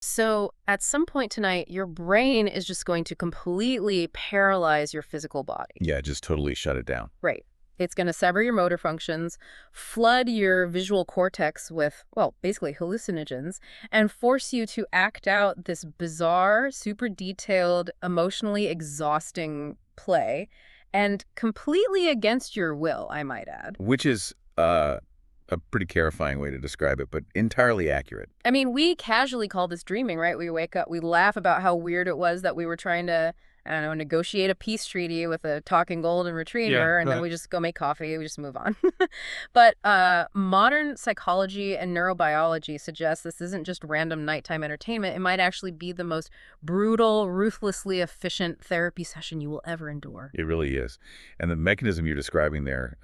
So at some point tonight, your brain is just going to completely paralyze your physical body. Yeah, just totally shut it down. Right. It's going to sever your motor functions, flood your visual cortex with, well, basically hallucinogens, and force you to act out this bizarre, super detailed, emotionally exhausting play, and completely against your will, I might add. Which is a pretty terrifying way to describe it, but entirely accurate. I mean, we casually call this dreaming, right? We wake up, we laugh about how weird it was that we were trying to, I don't know, negotiate a peace treaty with a talking golden retriever, and then we just go make coffee, we just move on. But modern psychology and neurobiology suggests this isn't just random nighttime entertainment. It might actually be the most brutal, ruthlessly efficient therapy session you will ever endure. It really is. And the mechanism you're describing there,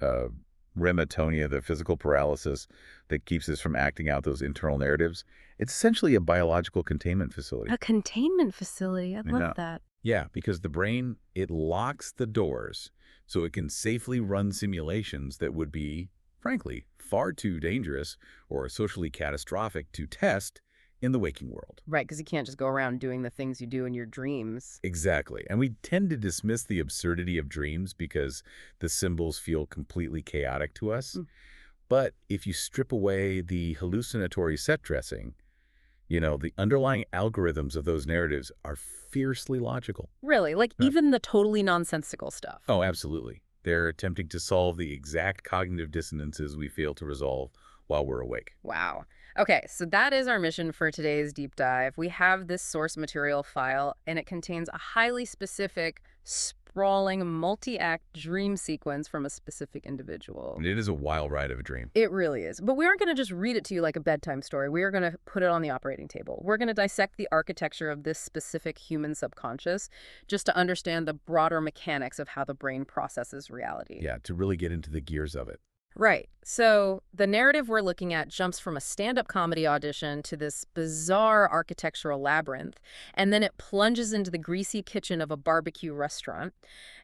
rematonia, the physical paralysis that keeps us from acting out those internal narratives, it's essentially a biological containment facility. A containment facility. I love Yeah. that. Yeah, because the brain, it locks the doors so it can safely run simulations that would be, frankly, far too dangerous or socially catastrophic to test in the waking world. Right, because you can't just go around doing the things you do in your dreams. Exactly. And we tend to dismiss the absurdity of dreams because the symbols feel completely chaotic to us. Mm. But if you strip away the hallucinatory set dressing, the underlying algorithms of those narratives are fiercely logical. Really, like Yeah. even the totally nonsensical stuff. Oh, absolutely. They're attempting to solve the exact cognitive dissonances we fail to resolve while we're awake. Wow. Okay, so that is our mission for today's deep dive. We have this source material file, and it contains a highly specific, sprawling, multi-act dream sequence from a specific individual. And it is a wild ride of a dream. It really is. But we aren't going to just read it to you like a bedtime story. We are going to put it on the operating table. We're going to dissect the architecture of this specific human subconscious just to understand the broader mechanics of how the brain processes reality. Yeah, to really get into the gears of it. Right. So the narrative we're looking at jumps from a stand-up comedy audition to this bizarre architectural labyrinth, and then it plunges into the greasy kitchen of a barbecue restaurant.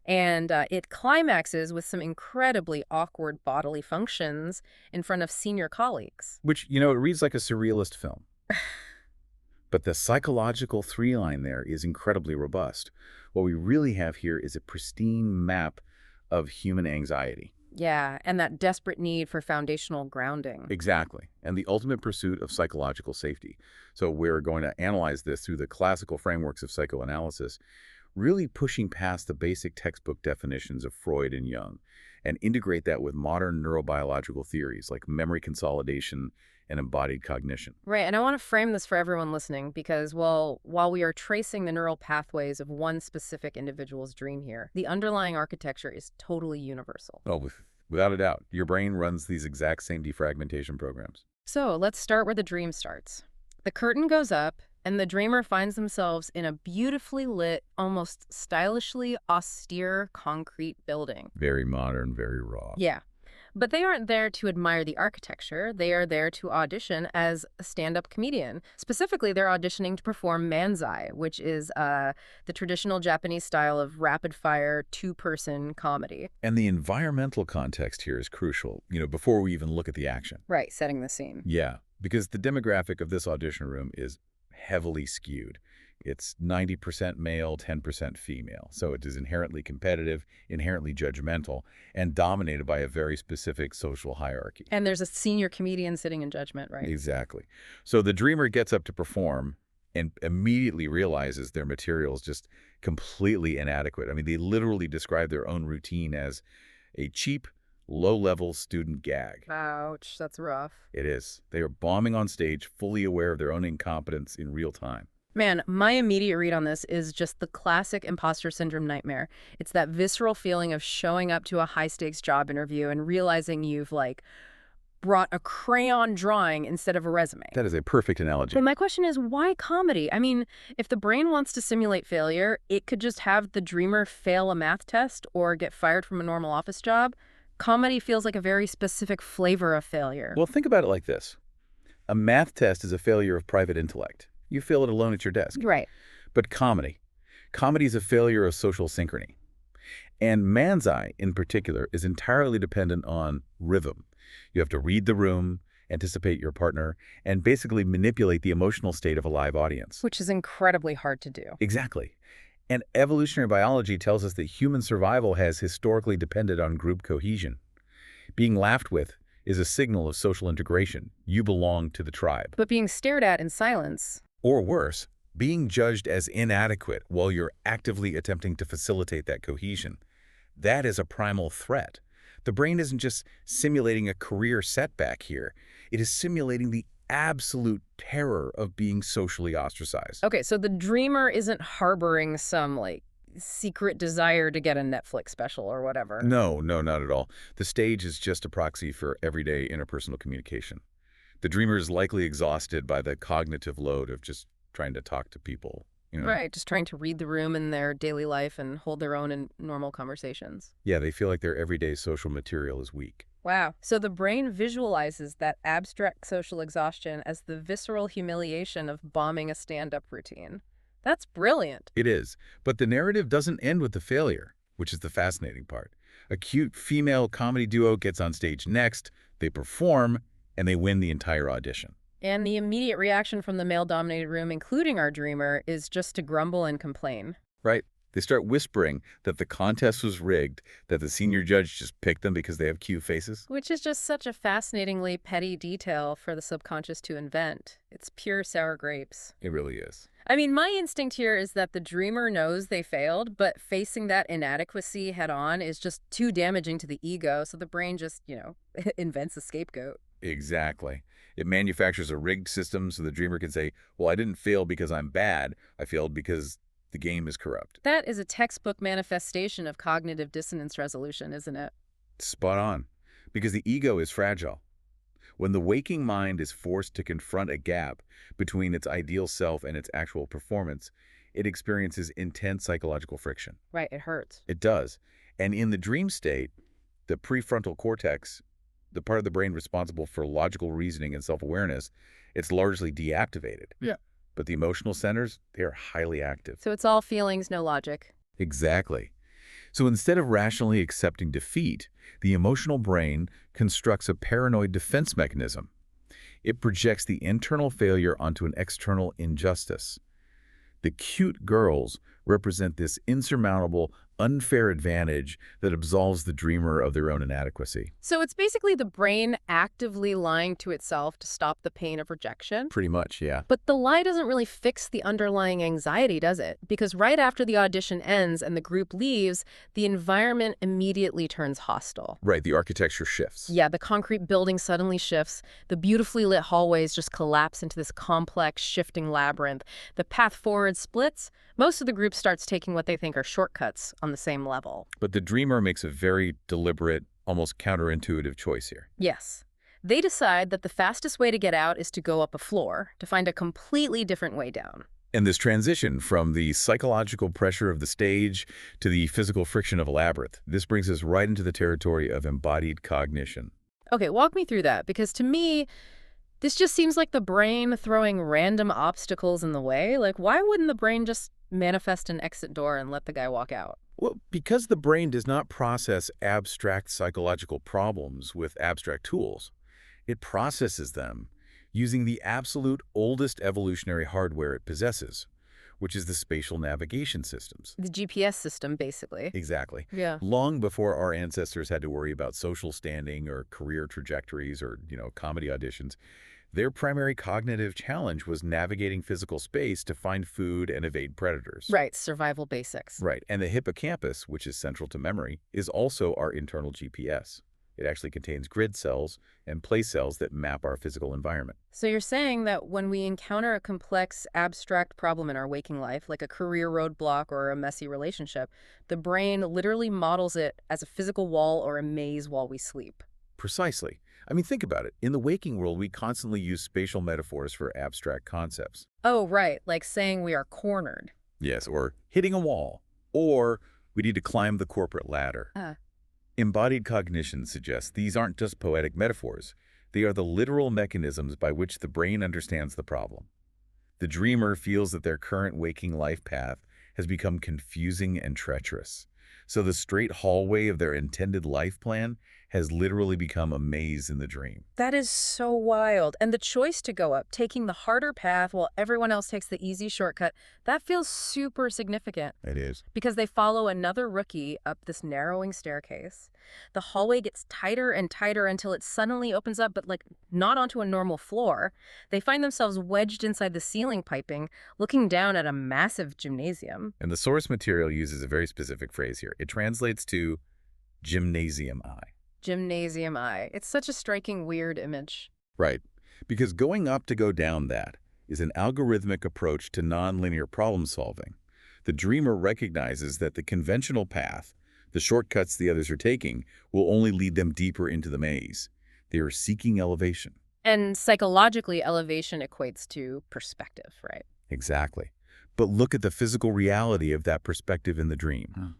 And it climaxes with some incredibly awkward bodily functions in front of senior colleagues. Which, it reads like a surrealist film. But the psychological through line there is incredibly robust. What we really have here is a pristine map of human anxiety. Yeah, and that desperate need for foundational grounding. Exactly. And the ultimate pursuit of psychological safety. So we're going to analyze this through the classical frameworks of psychoanalysis, really pushing past the basic textbook definitions of Freud and Jung, and integrate that with modern neurobiological theories like memory consolidation and embodied cognition. Right, and I want to frame this for everyone listening because, well, while we are tracing the neural pathways of one specific individual's dream here, the underlying architecture is totally universal. Oh, without a doubt. Your brain runs these exact same defragmentation programs. So let's start where the dream starts. The curtain goes up, and the dreamer finds themselves in a beautifully lit, almost stylishly austere concrete building. Very modern, very raw. Yeah. But they aren't there to admire the architecture. They are there to audition as a stand-up comedian. Specifically, they're auditioning to perform manzai, which is the traditional Japanese style of rapid-fire, two-person comedy. And the environmental context here is crucial, before we even look at the action. Right, setting the scene. Yeah, because the demographic of this audition room is heavily skewed. It's 90% male, 10% female. So it is inherently competitive, inherently judgmental, and dominated by a very specific social hierarchy. And there's a senior comedian sitting in judgment, right? Exactly. So the dreamer gets up to perform and immediately realizes their material is just completely inadequate. I mean, they literally describe their own routine as a cheap, low-level student gag. Ouch, that's rough. It is. They are bombing on stage, fully aware of their own incompetence in real time. Man, my immediate read on this is just the classic imposter syndrome nightmare. It's that visceral feeling of showing up to a high-stakes job interview and realizing you've, brought a crayon drawing instead of a resume. That is a perfect analogy. But my question is, why comedy? I mean, if the brain wants to simulate failure, it could just have the dreamer fail a math test or get fired from a normal office job. Comedy feels like a very specific flavor of failure. Well, think about it like this. A math test is a failure of private intellect. You fail it alone at your desk. Right. But comedy is a failure of social synchrony. And manzai, in particular, is entirely dependent on rhythm. You have to read the room anticipate your partner, and basically manipulate the emotional state of a live audience. Which is incredibly hard to do. Exactly. And evolutionary biology tells us that human survival has historically depended on group cohesion. Being laughed with is a signal of social integration. You belong to the tribe. But being stared at in silence. Or worse, being judged as inadequate while you're actively attempting to facilitate that cohesion. That is a primal threat. The brain isn't just simulating a career setback here. It is simulating the absolute terror of being socially ostracized. Okay, so the dreamer isn't harboring some, secret desire to get a Netflix special or whatever. No, not at all. The stage is just a proxy for everyday interpersonal communication. The dreamer is likely exhausted by the cognitive load of just trying to talk to people. Right, just trying to read the room in their daily life and hold their own in normal conversations. Yeah, they feel like their everyday social material is weak. Wow. So the brain visualizes that abstract social exhaustion as the visceral humiliation of bombing a stand-up routine. That's brilliant. It is. But the narrative doesn't end with the failure, which is the fascinating part. A cute female comedy duo gets on stage next, they perform, and they win the entire audition. And the immediate reaction from the male-dominated room, including our dreamer, is just to grumble and complain. Right. They start whispering that the contest was rigged, that the senior judge just picked them because they have cute faces. Which is just such a fascinatingly petty detail for the subconscious to invent. It's pure sour grapes. It really is. I mean, my instinct here is that the dreamer knows they failed, but facing that inadequacy head on is just too damaging to the ego, so the brain just, invents a scapegoat. Exactly. It manufactures a rigged system so the dreamer can say, well, I didn't fail because I'm bad. I failed because the game is corrupt. That is a textbook manifestation of cognitive dissonance resolution, isn't it? Spot on. Because the ego is fragile. When the waking mind is forced to confront a gap between its ideal self and its actual performance, it experiences intense psychological friction. Right, it hurts. It does. And in the dream state, the prefrontal cortex, the part of the brain responsible for logical reasoning and self-awareness, it's largely deactivated. Yeah. But the emotional centers, they are highly active. So it's all feelings, no logic. Exactly. So instead of rationally accepting defeat, the emotional brain constructs a paranoid defense mechanism. It projects the internal failure onto an external injustice. The cute girls represent this insurmountable, unfair advantage that absolves the dreamer of their own inadequacy. So it's basically the brain actively lying to itself to stop the pain of rejection? Pretty much, yeah. But the lie doesn't really fix the underlying anxiety, does it? Because right after the audition ends and the group leaves, the environment immediately turns hostile. Right, the architecture shifts. Yeah, the concrete building suddenly shifts. The beautifully lit hallways just collapse into this complex, shifting labyrinth. The path forward splits. Most of the group starts taking what they think are shortcuts on the same level. But the dreamer makes a very deliberate, almost counterintuitive choice here. Yes. They decide that the fastest way to get out is to go up a floor, to find a completely different way down. And this transition from the psychological pressure of the stage to the physical friction of a labyrinth, this brings us right into the territory of embodied cognition. Okay, walk me through that, because to me, this just seems like the brain throwing random obstacles in the way. Why wouldn't the brain just manifest an exit door and let the guy walk out? Well, because the brain does not process abstract psychological problems with abstract tools, it processes them using the absolute oldest evolutionary hardware it possesses, which is the spatial navigation systems. The GPS system, basically. Exactly. Yeah. Long before our ancestors had to worry about social standing or career trajectories or, comedy auditions, their primary cognitive challenge was navigating physical space to find food and evade predators. Right, survival basics. Right, and the hippocampus, which is central to memory, is also our internal GPS. It actually contains grid cells and place cells that map our physical environment. So you're saying that when we encounter a complex, abstract problem in our waking life, like a career roadblock or a messy relationship, the brain literally models it as a physical wall or a maze while we sleep. Precisely. I mean, think about it. In the waking world, we constantly use spatial metaphors for abstract concepts. Oh, right, like saying we are cornered. Yes, or hitting a wall, or we need to climb the corporate ladder. Embodied cognition suggests these aren't just poetic metaphors. They are the literal mechanisms by which the brain understands the problem. The dreamer feels that their current waking life path has become confusing and treacherous. So the straight hallway of their intended life plan has literally become a maze in the dream. That is so wild. And the choice to go up, taking the harder path while everyone else takes the easy shortcut, that feels super significant. It is. Because they follow another rookie up this narrowing staircase. The hallway gets tighter and tighter until it suddenly opens up, but like not onto a normal floor. They find themselves wedged inside the ceiling piping, looking down at a massive gymnasium. And the source material uses a very specific phrase here. It translates to gymnasium eye. Gymnasium eye. It's such a striking, weird image. Right. Because going up to go down that is an algorithmic approach to nonlinear problem solving. The dreamer recognizes that the conventional path, the shortcuts the others are taking, will only lead them deeper into the maze. They are seeking elevation. And psychologically, elevation equates to perspective, right? Exactly. But look at the physical reality of that perspective in the dream.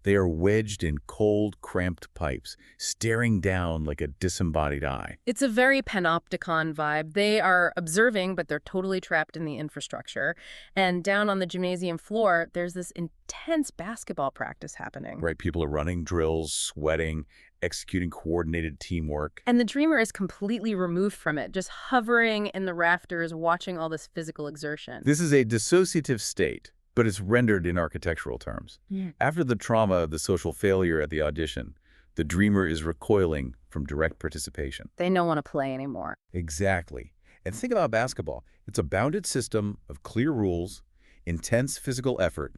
They are wedged in cold, cramped pipes, staring down like a disembodied eye. It's a very panopticon vibe. They are observing, but they're totally trapped in the infrastructure. And down on the gymnasium floor, there's this intense basketball practice happening. Right, people are running drills, sweating, executing coordinated teamwork. And the dreamer is completely removed from it, just hovering in the rafters, watching all this physical exertion. This is a dissociative state, but it's rendered in architectural terms. After the trauma of the social failure at the audition, the dreamer is recoiling from direct participation. They don't want to play anymore. Exactly. And think about basketball. It's a bounded system of clear rules, intense physical effort,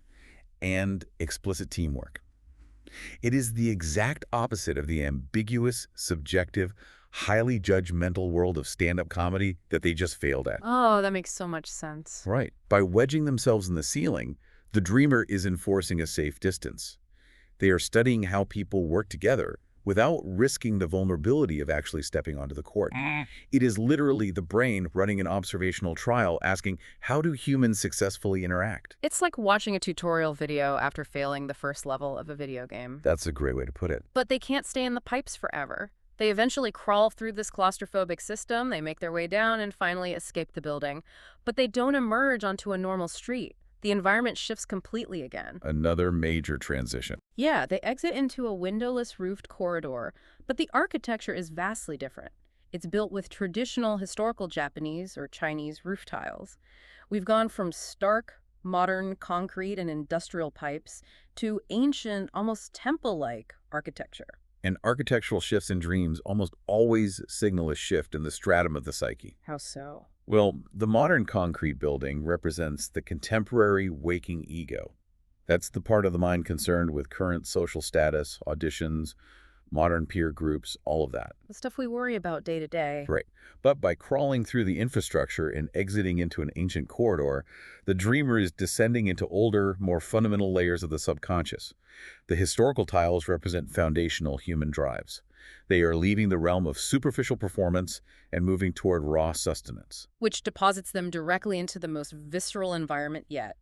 and explicit teamwork. It is the exact opposite of the ambiguous, subjective, highly judgmental world of stand-up comedy that they just failed at. Oh, that makes so much sense. Right. By wedging themselves in the ceiling, the dreamer is enforcing a safe distance. They are studying how people work together without risking the vulnerability of actually stepping onto the court. It is literally the brain running an observational trial asking, how do humans successfully interact? It's like watching a tutorial video after failing the first level of a video game. That's a great way to put it. But they can't stay in the pipes forever. They eventually crawl through this claustrophobic system, they make their way down, and finally escape the building. But they don't emerge onto a normal street. The environment shifts completely again. Another major transition. Yeah, they exit into a windowless roofed corridor, but the architecture is vastly different. It's built with traditional historical Japanese or Chinese roof tiles. We've gone from stark, modern concrete and industrial pipes to ancient, almost temple-like architecture. And architectural shifts in dreams almost always signal a shift in the stratum of the psyche. How so? Well, the modern concrete building represents the contemporary waking ego. That's the part of the mind concerned with current social status, auditions, modern peer groups, all of that. The stuff we worry about day to day. Right. But by crawling through the infrastructure and exiting into an ancient corridor, the dreamer is descending into older, more fundamental layers of the subconscious. The historical tiles represent foundational human drives. They are leaving the realm of superficial performance and moving toward raw sustenance. Which deposits them directly into the most visceral environment yet.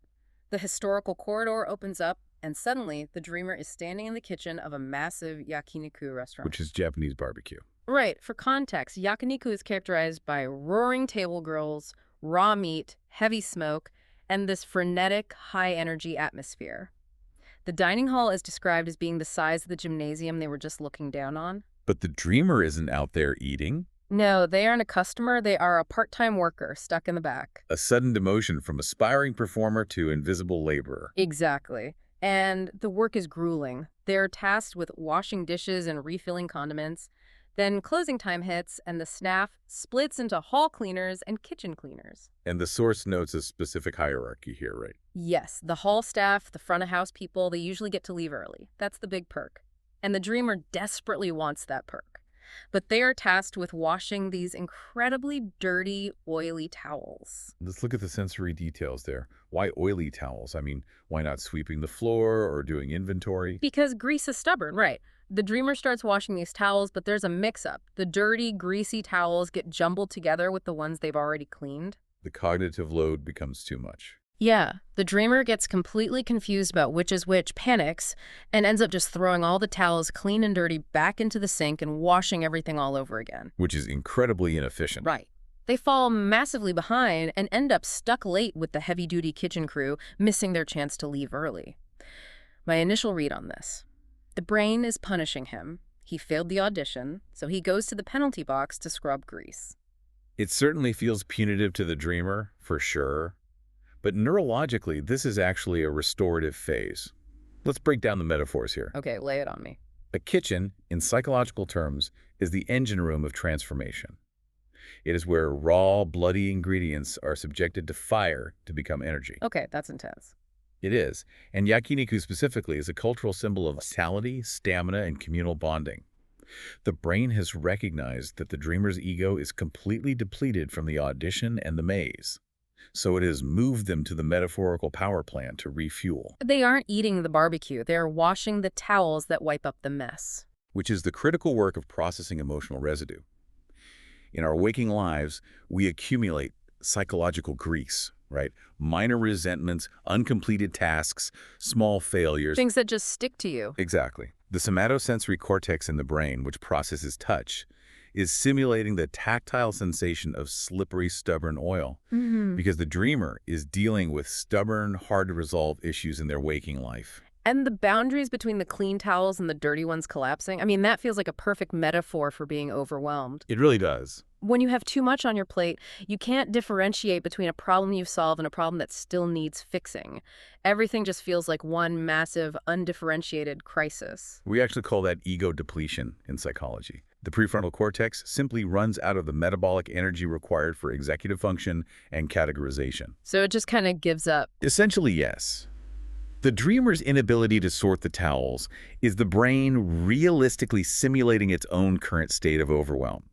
The historical corridor opens up, and suddenly the dreamer is standing in the kitchen of a massive Yakiniku restaurant. Which is Japanese barbecue. Right. For context, Yakiniku is characterized by roaring table grills, raw meat, heavy smoke, and this frenetic, high-energy atmosphere. The dining hall is described as being the size of the gymnasium they were just looking down on. But the dreamer isn't out there eating. No, they aren't a customer. They are a part-time worker stuck in the back. A sudden demotion from aspiring performer to invisible laborer. Exactly. And the work is grueling. They're tasked with washing dishes and refilling condiments. Then closing time hits, and the staff splits into hall cleaners and kitchen cleaners. And the source notes a specific hierarchy here, right? Yes, the hall staff, the front-of-house people, they usually get to leave early. That's the big perk. And the dreamer desperately wants that perk. But they are tasked with washing these incredibly dirty, oily towels. Let's look at the sensory details there. Why oily towels? I mean, why not sweeping the floor or doing inventory? Because grease is stubborn, right? The dreamer starts washing these towels, but there's a mix-up. The dirty, greasy towels get jumbled together with the ones they've already cleaned. The cognitive load becomes too much. Yeah, the dreamer gets completely confused about which is which, panics, and ends up just throwing all the towels clean and dirty back into the sink and washing everything all over again. Which is incredibly inefficient. Right. They fall massively behind and end up stuck late with the heavy-duty kitchen crew, missing their chance to leave early. My initial read on this. The brain is punishing him. He failed the audition, so he goes to the penalty box to scrub grease. It certainly feels punitive to the dreamer, for sure. But neurologically, this is actually a restorative phase. Let's break down the metaphors here. Okay, lay it on me. A kitchen, in psychological terms, is the engine room of transformation. It is where raw, bloody ingredients are subjected to fire to become energy. Okay, that's intense. It is, and Yakiniku specifically is a cultural symbol of vitality, stamina, and communal bonding. The brain has recognized that the dreamer's ego is completely depleted from the audition and the maze, so it has moved them to the metaphorical power plant to refuel. They aren't eating the barbecue, they're washing the towels that wipe up the mess. Which is the critical work of processing emotional residue. In our waking lives, we accumulate psychological grease, right? Minor resentments, uncompleted tasks, small failures. Things that just stick to you. Exactly. The somatosensory cortex in the brain, which processes touch, is simulating the tactile sensation of slippery, stubborn oil because the dreamer is dealing with stubborn, hard-to-resolve issues in their waking life. And the boundaries between the clean towels and the dirty ones collapsing, I mean, that feels like a perfect metaphor for being overwhelmed. It really does. When you have too much on your plate, you can't differentiate between a problem you've solved and a problem that still needs fixing. Everything just feels like one massive, undifferentiated crisis. We actually call that ego depletion in psychology. The prefrontal cortex simply runs out of the metabolic energy required for executive function and categorization. So it just kind of gives up. Essentially, yes. The dreamer's inability to sort the towels is the brain realistically simulating its own current state of overwhelm.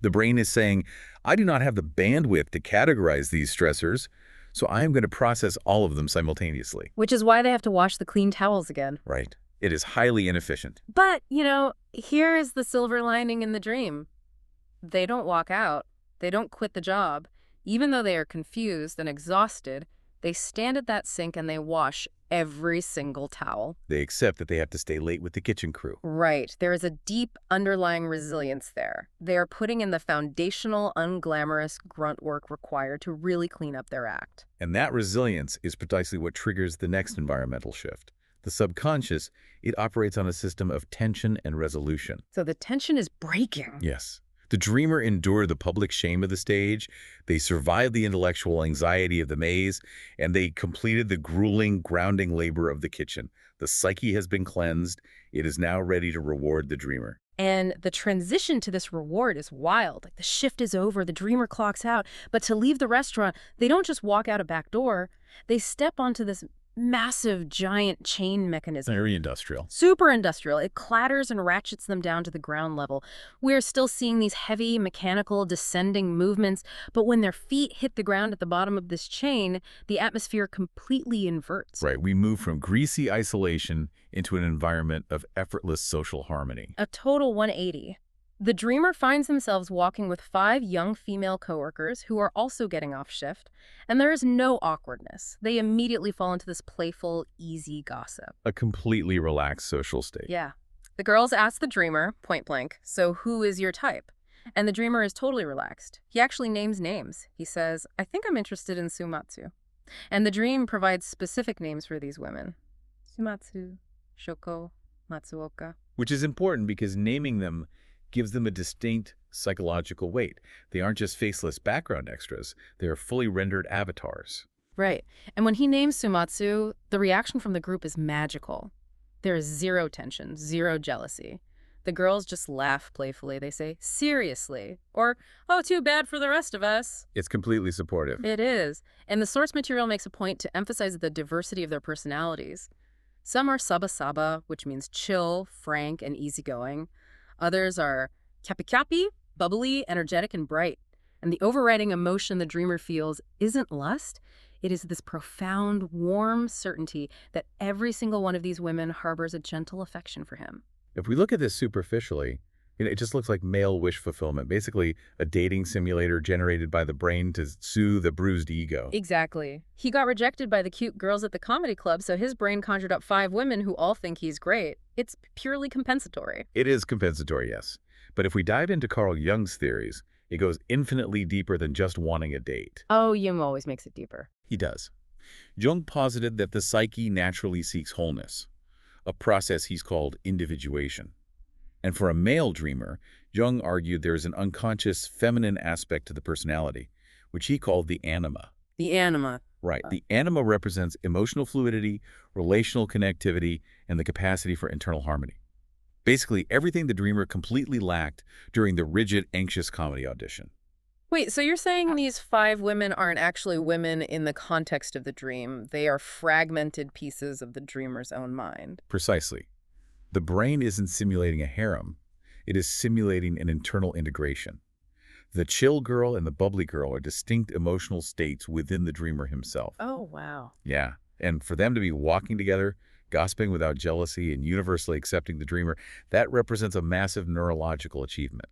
The brain is saying, I do not have the bandwidth to categorize these stressors, so I am going to process all of them simultaneously. Which is why they have to wash the clean towels again. Right. It is highly inefficient. But, here is the silver lining in the dream. They don't walk out. They don't quit the job. Even though they are confused and exhausted, they stand at that sink and they wash every single towel. They accept that they have to stay late with the kitchen crew. Right. There is a deep underlying resilience there. They are putting in the foundational, unglamorous grunt work required to really clean up their act. And that resilience is precisely what triggers the next environmental shift. The subconscious, it operates on a system of tension and resolution. So the tension is breaking. Yes. The dreamer endured the public shame of the stage, they survived the intellectual anxiety of the maze, and they completed the grueling, grounding labor of the kitchen. The psyche has been cleansed. It is now ready to reward the dreamer. And the transition to this reward is wild. Like the shift is over, the dreamer clocks out. But to leave the restaurant, they don't just walk out a back door. They step onto this massive, giant chain mechanism. Very industrial. Super industrial. It clatters and ratchets them down to the ground level. We're still seeing these heavy, mechanical, descending movements, but when their feet hit the ground at the bottom of this chain, the atmosphere completely inverts. Right. We move from greasy isolation into an environment of effortless social harmony. A total 180. The dreamer finds themselves walking with 5 young female coworkers who are also getting off shift, and there is no awkwardness. They immediately fall into this playful, easy gossip. A completely relaxed social state. Yeah. The girls ask the dreamer, point blank, so who is your type? And the dreamer is totally relaxed. He actually names names. He says, I think I'm interested in Sumatsu. And the dream provides specific names for these women. Sumatsu, Shoko, Matsuoka. Which is important because naming them gives them a distinct psychological weight. They aren't just faceless background extras. They are fully rendered avatars. Right. And when he names Sumatsu, the reaction from the group is magical. There is zero tension, zero jealousy. The girls just laugh playfully. They say, seriously, or, oh, too bad for the rest of us. It's completely supportive. It is. And the source material makes a point to emphasize the diversity of their personalities. Some are saba-saba, which means chill, frank, and easygoing. Others are kapi-kapi, bubbly, energetic, and bright. And the overriding emotion the dreamer feels isn't lust. It is this profound, warm certainty that every single one of these women harbors a gentle affection for him. If we look at this superficially, it just looks like male wish fulfillment, basically a dating simulator generated by the brain to soothe the bruised ego. Exactly. He got rejected by the cute girls at the comedy club, so his brain conjured up 5 women who all think he's great. It's purely compensatory. It is compensatory, yes. But if we dive into Carl Jung's theories, it goes infinitely deeper than just wanting a date. Oh, Jung always makes it deeper. He does. Jung posited that the psyche naturally seeks wholeness, a process he's called individuation. And for a male dreamer, Jung argued there is an unconscious feminine aspect to the personality, which he called the anima. The anima. Right. The anima represents emotional fluidity, relational connectivity, and the capacity for internal harmony. Basically, everything the dreamer completely lacked during the rigid, anxious comedy audition. Wait, so you're saying these 5 women aren't actually women in the context of the dream. They are fragmented pieces of the dreamer's own mind. Precisely. The brain isn't simulating a harem. It is simulating an internal integration. The chill girl and the bubbly girl are distinct emotional states within the dreamer himself. Oh, wow. Yeah. And for them to be walking together, gossiping without jealousy, and universally accepting the dreamer, that represents a massive neurological achievement.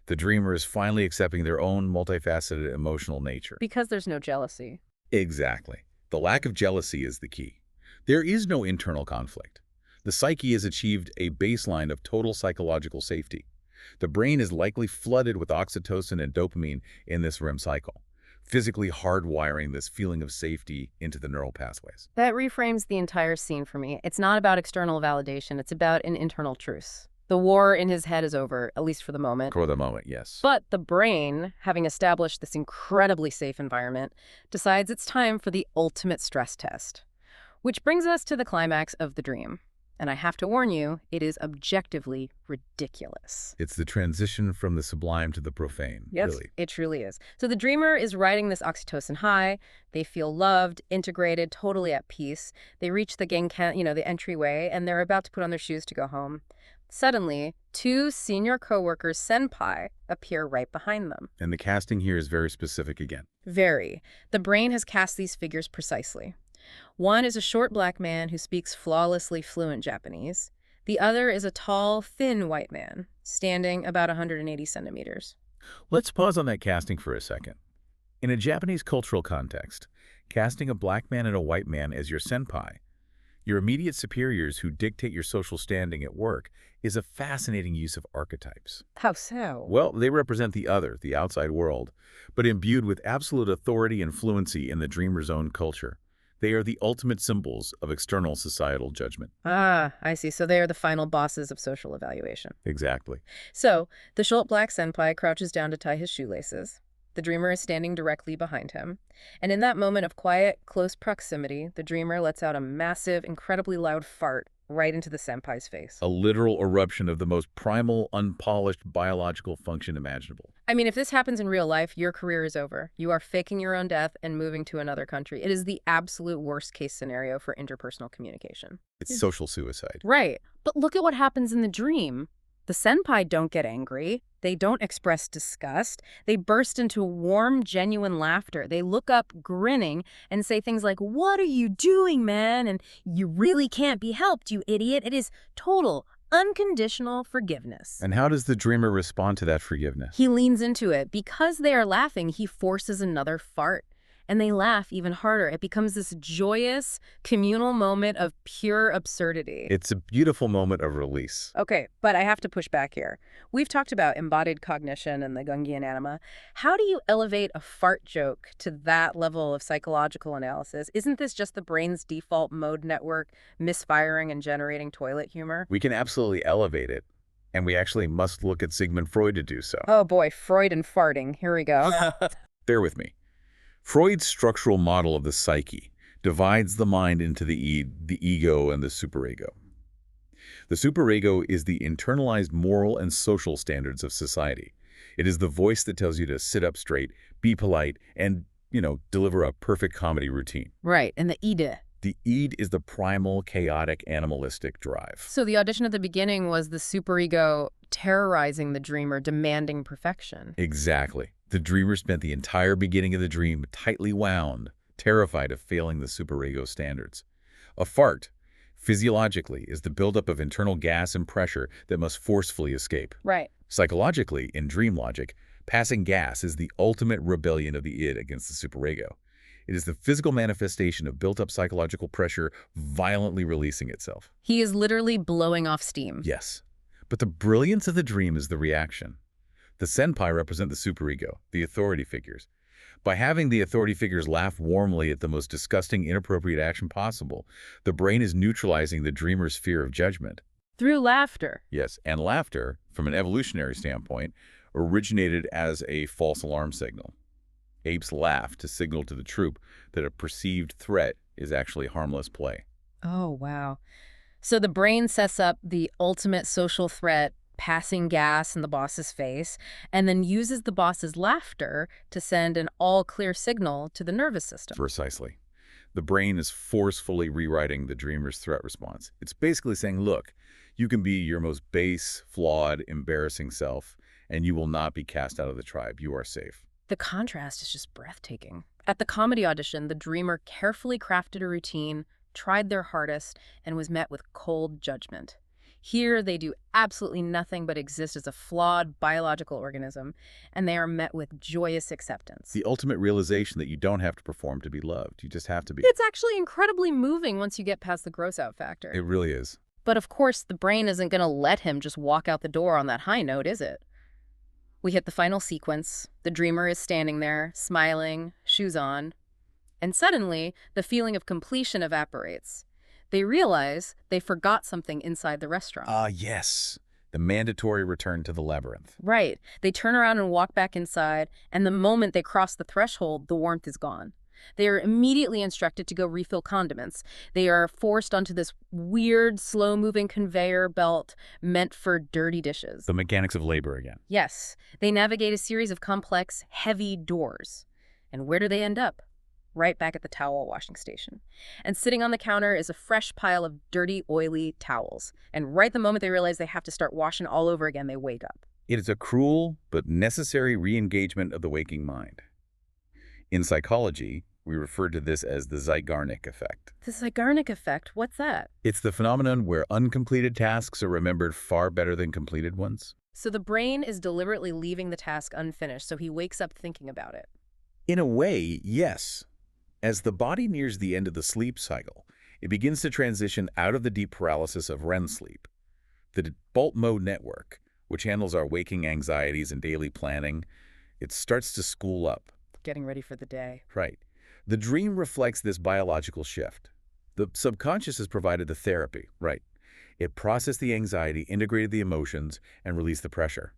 The dreamer is finally accepting their own multifaceted emotional nature. Because there's no jealousy. Exactly. The lack of jealousy is the key. There is no internal conflict. The psyche has achieved a baseline of total psychological safety. The brain is likely flooded with oxytocin and dopamine in this REM cycle, physically hardwiring this feeling of safety into the neural pathways. That reframes the entire scene for me. It's not about external validation. It's about an internal truce. The war in his head is over, at least for the moment. For the moment, yes. But the brain, having established this incredibly safe environment, decides it's time for the ultimate stress test. Which brings us to the climax of the dream. And I have to warn you, it is objectively ridiculous. It's the transition from the sublime to the profane, Yes, really. it truly is. So the dreamer is riding this oxytocin high. They feel loved, integrated, totally at peace. They reach the the entryway, and they're about to put on their shoes to go home. Suddenly, 2 senior coworkers, senpai, appear right behind them. And the casting here is very specific again. Very. The brain has cast these figures precisely. One is a short black man who speaks flawlessly fluent Japanese. The other is a tall, thin white man, standing about 180 centimeters. Let's pause on that casting for a second. In a Japanese cultural context, casting a black man and a white man as your senpai, your immediate superiors who dictate your social standing at work, is a fascinating use of archetypes. How so? Well, they represent the other, the outside world, but imbued with absolute authority and fluency in the dreamer's own culture. They are the ultimate symbols of external societal judgment. Ah, I see. So they are the final bosses of social evaluation. Exactly. So the short black senpai crouches down to tie his shoelaces. The dreamer is standing directly behind him. And in that moment of quiet, close proximity, the dreamer lets out a massive, incredibly loud fart right into the senpai's face. A literal eruption of the most primal, unpolished biological function imaginable. I mean, if this happens in real life, your career is over. You are faking your own death and moving to another country. It is the absolute worst-case scenario for interpersonal communication. It's social suicide. Right. But look at what happens in the dream. The senpai don't get angry. They don't express disgust. They burst into warm, genuine laughter. They look up, grinning, and say things like, "What are you doing, man? And you really can't be helped, you idiot." It is total, unconditional forgiveness. And how does the dreamer respond to that forgiveness? He leans into it. Because they are laughing, he forces another fart. And they laugh even harder. It becomes this joyous, communal moment of pure absurdity. It's a beautiful moment of release. Okay, but I have to push back here. We've talked about embodied cognition and the Jungian anima. How do you elevate a fart joke to that level of psychological analysis? Isn't this just the brain's default mode network misfiring and generating toilet humor? We can absolutely elevate it, and we actually must look at Sigmund Freud to do so. Oh boy, Freud and farting. Here we go. Bear with me. Freud's structural model of the psyche divides the mind into the ego, and the superego. The superego is the internalized moral and social standards of society. It is the voice that tells you to sit up straight, be polite, and, deliver a perfect comedy routine. Right, and the ide. The id is the primal, chaotic, animalistic drive. So the audition at the beginning was the superego terrorizing the dreamer, demanding perfection. Exactly. The dreamer spent the entire beginning of the dream tightly wound, terrified of failing the superego standards. A fart, physiologically, is the buildup of internal gas and pressure that must forcefully escape. Right. Psychologically, in dream logic, passing gas is the ultimate rebellion of the id against the superego. It is the physical manifestation of built-up psychological pressure violently releasing itself. He is literally blowing off steam. Yes. But the brilliance of the dream is the reaction. The senpai represent the superego, the authority figures. By having the authority figures laugh warmly at the most disgusting, inappropriate action possible, the brain is neutralizing the dreamer's fear of judgment. Through laughter. Yes, and laughter, from an evolutionary standpoint, originated as a false alarm signal. Apes laugh to signal to the troop that a perceived threat is actually harmless play. Oh, wow. So the brain sets up the ultimate social threat, passing gas in the boss's face, and then uses the boss's laughter to send an all-clear signal to the nervous system. Precisely. The brain is forcefully rewriting the dreamer's threat response. It's basically saying, look, you can be your most base, flawed, embarrassing self, and you will not be cast out of the tribe. You are safe. The contrast is just breathtaking. At the comedy audition, the dreamer carefully crafted a routine, tried their hardest, and was met with cold judgment. Here, they do absolutely nothing but exist as a flawed biological organism, and they are met with joyous acceptance. The ultimate realization that you don't have to perform to be loved. You just have to be. It's actually incredibly moving once you get past the gross-out factor. It really is. But of course, the brain isn't going to let him just walk out the door on that high note, is it? We hit the final sequence. The dreamer is standing there, smiling, shoes on. And suddenly, the feeling of completion evaporates. They realize they forgot something inside the restaurant. Yes. The mandatory return to the labyrinth. Right. They turn around and walk back inside, and the moment they cross the threshold, the warmth is gone. They are immediately instructed to go refill condiments. They are forced onto this weird, slow-moving conveyor belt meant for dirty dishes. The mechanics of labor again. Yes. They navigate a series of complex, heavy doors. And where do they end up? Right back at the towel washing station. And sitting on the counter is a fresh pile of dirty, oily towels. And right the moment they realize they have to start washing all over again, they wake up. It is a cruel but necessary re-engagement of the waking mind. In psychology, we refer to this as the Zeigarnik effect. The Zeigarnik effect? What's that? It's the phenomenon where uncompleted tasks are remembered far better than completed ones. So the brain is deliberately leaving the task unfinished, so he wakes up thinking about it. In a way, yes. As the body nears the end of the sleep cycle, it begins to transition out of the deep paralysis of REM sleep. The default mode network, which handles our waking anxieties and daily planning, it starts to spool up. Getting ready for the day. Right. The dream reflects this biological shift. The subconscious has provided the therapy, right? It processed the anxiety, integrated the emotions, and released the pressure.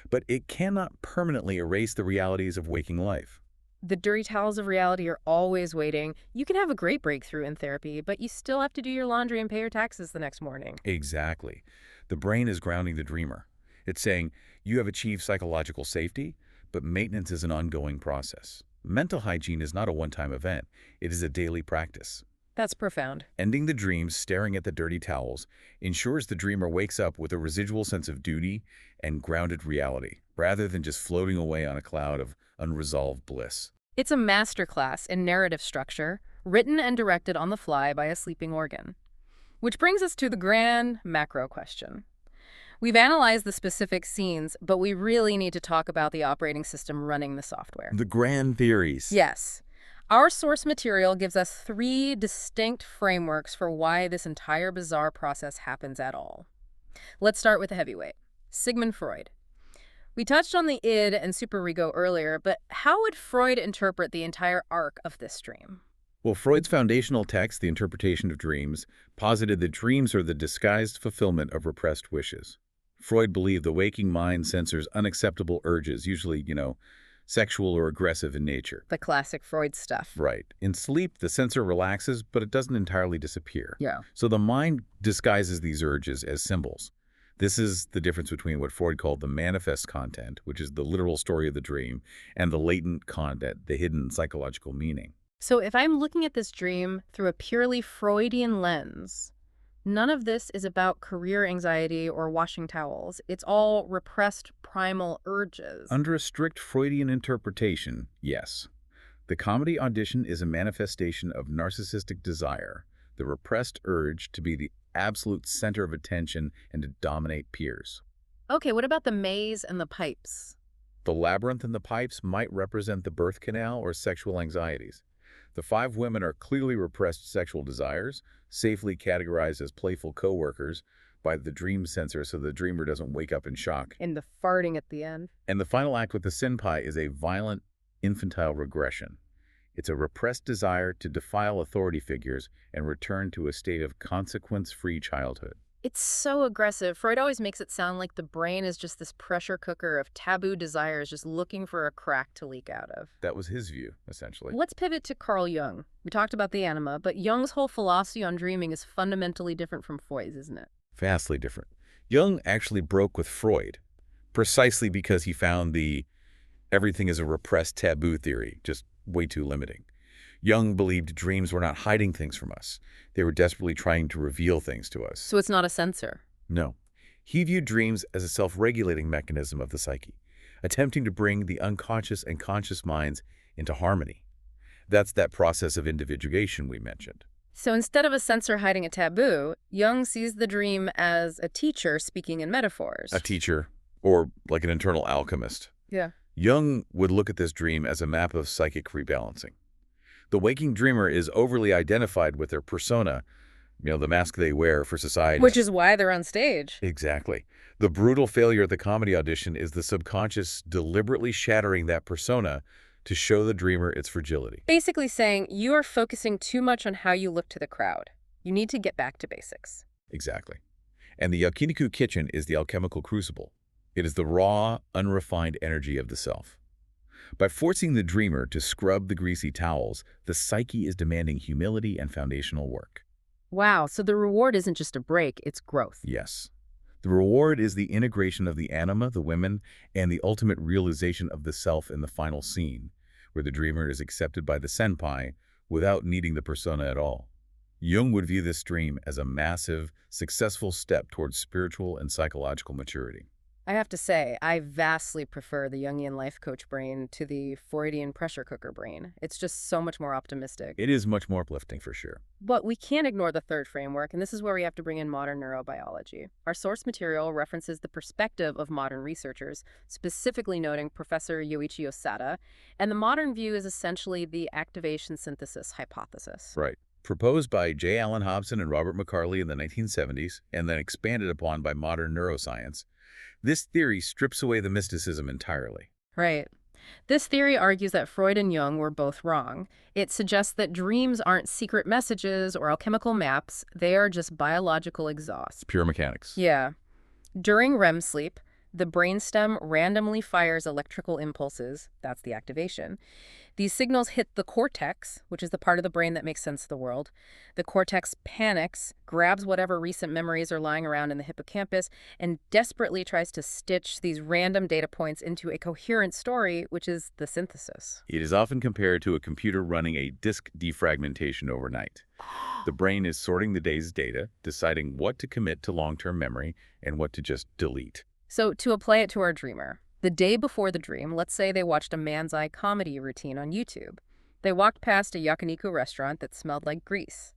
But it cannot permanently erase the realities of waking life. The dirty towels of reality are always waiting. You can have a great breakthrough in therapy, but you still have to do your laundry and pay your taxes the next morning. Exactly. The brain is grounding the dreamer. It's saying, you have achieved psychological safety, but maintenance is an ongoing process. Mental hygiene is not a one-time event. It is a daily practice. That's profound. Ending the dream staring at the dirty towels ensures the dreamer wakes up with a residual sense of duty and grounded reality, rather than just floating away on a cloud of unresolved bliss. It's a masterclass in narrative structure, written and directed on the fly by a sleeping organ. Which brings us to the grand macro question. We've analyzed the specific scenes, but we really need to talk about the operating system running the software. The grand theories. Yes. Our source material gives us 3 distinct frameworks for why this entire bizarre process happens at all. Let's start with the heavyweight, Sigmund Freud. We touched on the id and superego earlier, but how would Freud interpret the entire arc of this dream? Well, Freud's foundational text, The Interpretation of Dreams, posited that dreams are the disguised fulfillment of repressed wishes. Freud believed the waking mind censors unacceptable urges, usually, sexual or aggressive in nature. The classic Freud stuff. Right. In sleep, the censor relaxes, but it doesn't entirely disappear. Yeah. So the mind disguises these urges as symbols. This is the difference between what Freud called the manifest content, which is the literal story of the dream, and the latent content, the hidden psychological meaning. So if I'm looking at this dream through a purely Freudian lens, none of this is about career anxiety or washing towels. It's all repressed primal urges. Under a strict Freudian interpretation, yes. The comedy audition is a manifestation of narcissistic desire, the repressed urge to be the absolute center of attention and to dominate peers. Okay, what about the maze and the pipes? The labyrinth and the pipes might represent the birth canal or sexual anxieties. The 5 women are clearly repressed sexual desires, safely categorized as playful co-workers by the dream censor so the dreamer doesn't wake up in shock. And the farting at the end. And the final act with the senpai is a violent, infantile regression. It's a repressed desire to defile authority figures and return to a state of consequence-free childhood. It's so aggressive. Freud always makes it sound like the brain is just this pressure cooker of taboo desires just looking for a crack to leak out of. That was his view, essentially. Let's pivot to Carl Jung. We talked about the anima, but Jung's whole philosophy on dreaming is fundamentally different from Freud's, isn't it? Vastly different. Jung actually broke with Freud, precisely because he found the everything is a repressed taboo theory just way too limiting. Jung believed dreams were not hiding things from us. They were desperately trying to reveal things to us. So it's not a censor. No. He viewed dreams as a self-regulating mechanism of the psyche, attempting to bring the unconscious and conscious minds into harmony. That's that process of individuation we mentioned. So instead of a censor hiding a taboo, Jung sees the dream as a teacher speaking in metaphors. A teacher, or like an internal alchemist. Yeah. Jung would look at this dream as a map of psychic rebalancing. The waking dreamer is overly identified with their persona, the mask they wear for society. Which is why they're on stage. Exactly. The brutal failure at the comedy audition is the subconscious deliberately shattering that persona to show the dreamer its fragility. Basically saying, you are focusing too much on how you look to the crowd. You need to get back to basics. Exactly. And the Yakiniku kitchen is the alchemical crucible. It is the raw, unrefined energy of the self. By forcing the dreamer to scrub the greasy towels, the psyche is demanding humility and foundational work. Wow, so the reward isn't just a break, it's growth. Yes. The reward is the integration of the anima, the women, and the ultimate realization of the self in the final scene, where the dreamer is accepted by the senpai without needing the persona at all. Jung would view this dream as a massive, successful step towards spiritual and psychological maturity. I have to say, I vastly prefer the Jungian life coach brain to the Freudian pressure cooker brain. It's just so much more optimistic. It is much more uplifting for sure. But we can't ignore the third framework, and this is where we have to bring in modern neurobiology. Our source material references the perspective of modern researchers, specifically noting Professor Yoichi Osada, and the modern view is essentially the activation synthesis hypothesis. Right. Proposed by J. Allen Hobson and Robert McCarley in the 1970s, and then expanded upon by modern neuroscience, this theory strips away the mysticism entirely. Right. This theory argues that Freud and Jung were both wrong. It suggests that dreams aren't secret messages or alchemical maps. They are just biological exhaust. Pure mechanics. Yeah. During REM sleep, the brainstem randomly fires electrical impulses. That's the activation. These signals hit the cortex, which is the part of the brain that makes sense of the world. The cortex panics, grabs whatever recent memories are lying around in the hippocampus, and desperately tries to stitch these random data points into a coherent story, which is the synthesis. It is often compared to a computer running a disk defragmentation overnight. The brain is sorting the day's data, deciding what to commit to long-term memory and what to just delete. So to apply it to our dreamer, the day before the dream, let's say they watched a man's eye comedy routine on YouTube. They walked past a Yakiniku restaurant that smelled like grease.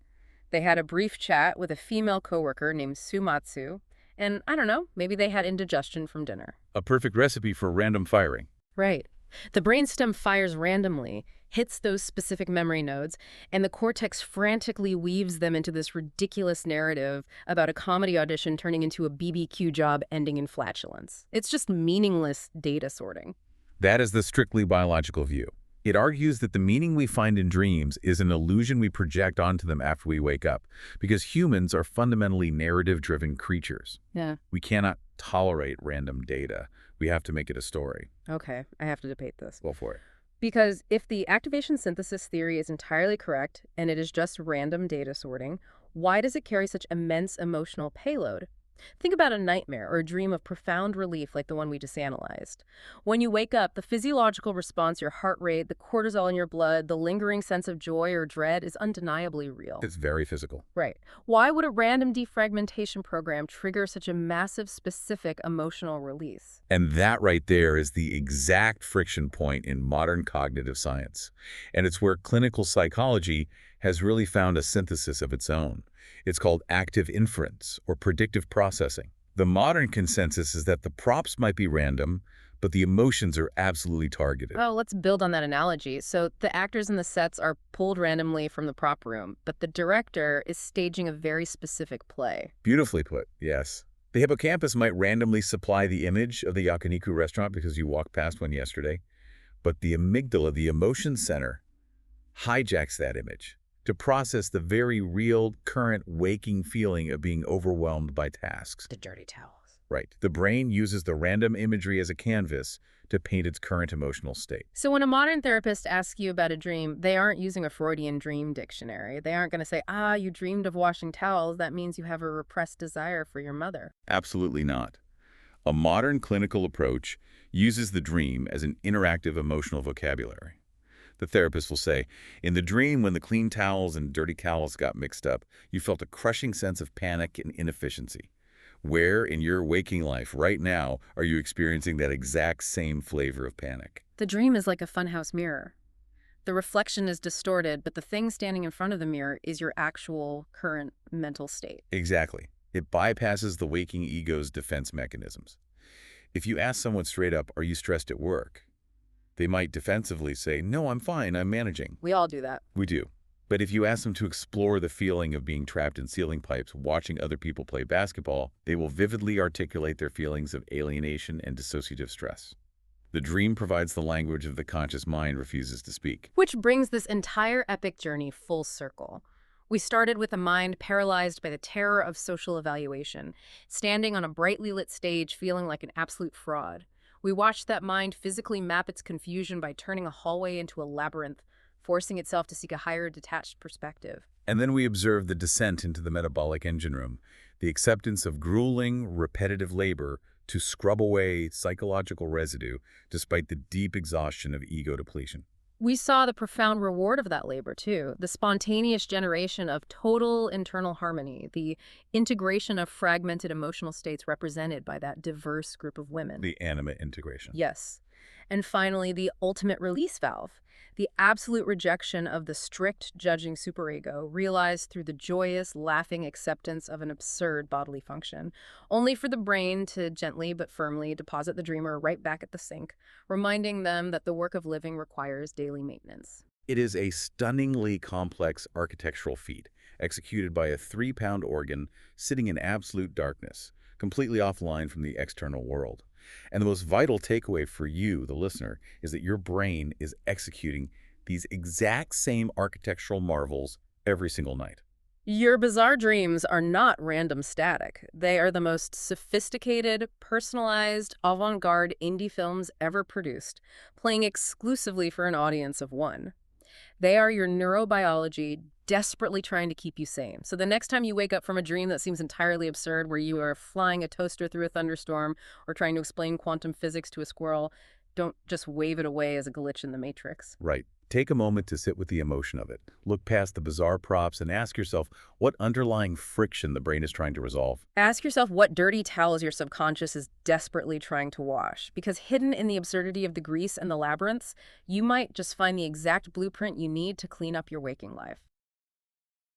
They had a brief chat with a female coworker named Sumatsu, and I don't know, maybe they had indigestion from dinner. A perfect recipe for random firing. Right. The brainstem fires randomly, hits those specific memory nodes, and the cortex frantically weaves them into this ridiculous narrative about a comedy audition turning into a BBQ job ending in flatulence. It's just meaningless data sorting. That is the strictly biological view. It argues that the meaning we find in dreams is an illusion we project onto them after we wake up, because humans are fundamentally narrative-driven creatures. Yeah. We cannot tolerate random data. We have to make it a story. Okay, I have to debate this. Go for it. Because if the activation synthesis theory is entirely correct and it is just random data sorting, why does it carry such immense emotional payload? Think about a nightmare or a dream of profound relief like the one we just analyzed. When you wake up, the physiological response, your heart rate, the cortisol in your blood, the lingering sense of joy or dread is undeniably real. It's very physical. Right. Why would a random defragmentation program trigger such a massive, specific emotional release? And that right there is the exact friction point in modern cognitive science. And it's where clinical psychology has really found a synthesis of its own. It's called active inference or predictive processing. The modern consensus is that the props might be random, but the emotions are absolutely targeted. Oh, let's build on that analogy. So the actors in the sets are pulled randomly from the prop room, but the director is staging a very specific play. Beautifully put, yes. The hippocampus might randomly supply the image of the Yakiniku restaurant because you walked past one yesterday, but the amygdala, the emotion center, hijacks that image, to process the very real, current, waking feeling of being overwhelmed by tasks. The dirty towels. Right. The brain uses the random imagery as a canvas to paint its current emotional state. So when a modern therapist asks you about a dream, they aren't using a Freudian dream dictionary. They aren't going to say, you dreamed of washing towels. That means you have a repressed desire for your mother. Absolutely not. A modern clinical approach uses the dream as an interactive emotional vocabulary. The therapist will say, in the dream, when the clean towels and dirty towels got mixed up, you felt a crushing sense of panic and inefficiency. Where in your waking life right now are you experiencing that exact same flavor of panic? The dream is like a funhouse mirror. The reflection is distorted, but the thing standing in front of the mirror is your actual current mental state. Exactly. It bypasses the waking ego's defense mechanisms. If you ask someone straight up, are you stressed at work? They might defensively say, no, I'm fine, I'm managing. We all do that. We do. But if you ask them to explore the feeling of being trapped in ceiling pipes watching other people play basketball, they will vividly articulate their feelings of alienation and dissociative stress. The dream provides the language of the conscious mind refuses to speak. Which brings this entire epic journey full circle. We started with a mind paralyzed by the terror of social evaluation, standing on a brightly lit stage feeling like an absolute fraud. We watched that mind physically map its confusion by turning a hallway into a labyrinth, forcing itself to seek a higher detached perspective. And then we observed the descent into the metabolic engine room, the acceptance of grueling, repetitive labor to scrub away psychological residue despite the deep exhaustion of ego depletion. We saw the profound reward of that labor, too, the spontaneous generation of total internal harmony, the integration of fragmented emotional states represented by that diverse group of women. The animate integration. Yes. And finally, the ultimate release valve, the absolute rejection of the strict judging superego realized through the joyous, laughing acceptance of an absurd bodily function, only for the brain to gently but firmly deposit the dreamer right back at the sink, reminding them that the work of living requires daily maintenance. It is a stunningly complex architectural feat, executed by a 3-pound organ sitting in absolute darkness, completely offline from the external world. And the most vital takeaway for you, the listener, is that your brain is executing these exact same architectural marvels every single night. Your bizarre dreams are not random static. They are the most sophisticated, personalized, avant-garde indie films ever produced, playing exclusively for an audience of one. They are your neurobiology desperately trying to keep you sane. So the next time you wake up from a dream that seems entirely absurd, where you are flying a toaster through a thunderstorm or trying to explain quantum physics to a squirrel, don't just wave it away as a glitch in the matrix. Right. Take a moment to sit with the emotion of it. Look past the bizarre props and ask yourself what underlying friction the brain is trying to resolve. Ask yourself what dirty towels your subconscious is desperately trying to wash, because hidden in the absurdity of the grease and the labyrinths, you might just find the exact blueprint you need to clean up your waking life.